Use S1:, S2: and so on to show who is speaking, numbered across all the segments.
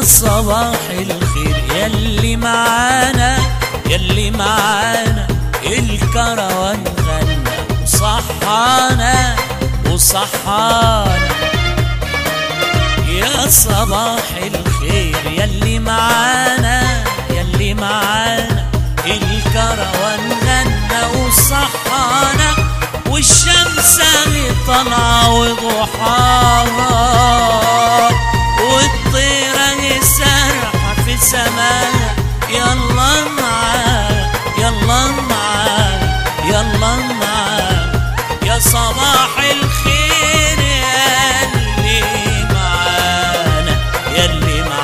S1: صباح الخير ياللي معانا، ياللي معانا الكروان غنى وصحانا وصحانا. يا صباح الخير ياللي معانا، ياللي معانا الكروان غنى وصحانا، والشمس طالعة وضحاها والطيرة سارحة في سماها. يلا معانا يلا معانا يلا معانا يا صباح الخير ياللي معانا، ياللي معانا.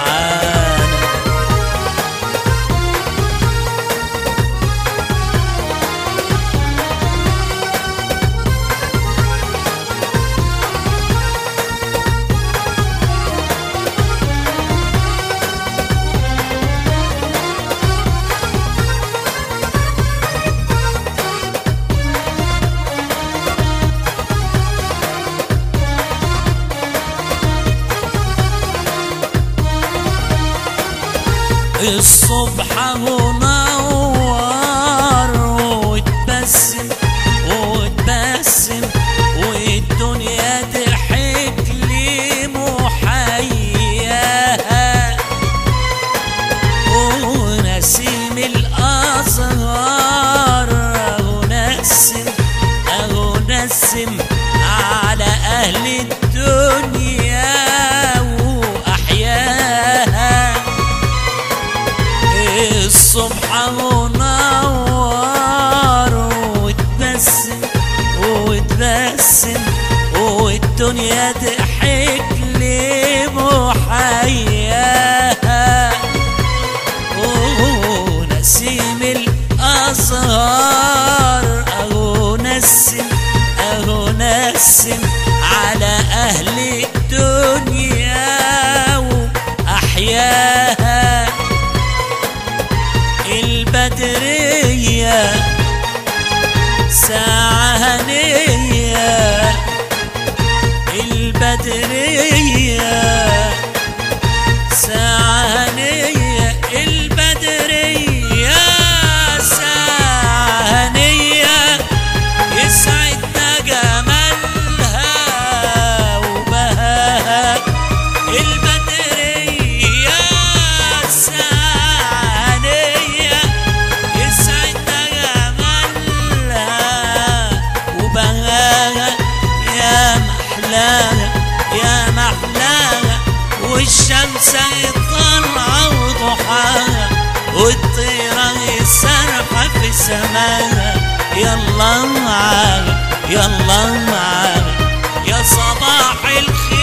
S1: الصبح منور وتبسم وتبسم، والدنيا ضحك لي محياها، ونسيم الأزهار ونسم نسم على أهل الدنيا وأحياها. الصبح منور وتبسم وتبسم، والدنيا ضحك لي محياها، ونسيم الأزهار نسم نسم على أهل الدنيا وأحياها. البدرية ساعة هنية، البدرية ساعة هنية، البدرية ساعة هنية، يسعدنا جمالها وبهاها. البدرية ساعة هنية، يسعدنا جمالها وبهاها. يا محلاها يا محلاها، والشمس طالعة وضحاها، والطيرة سارحة في سماها. يلا معانا يلا معانا يا صباح الخير.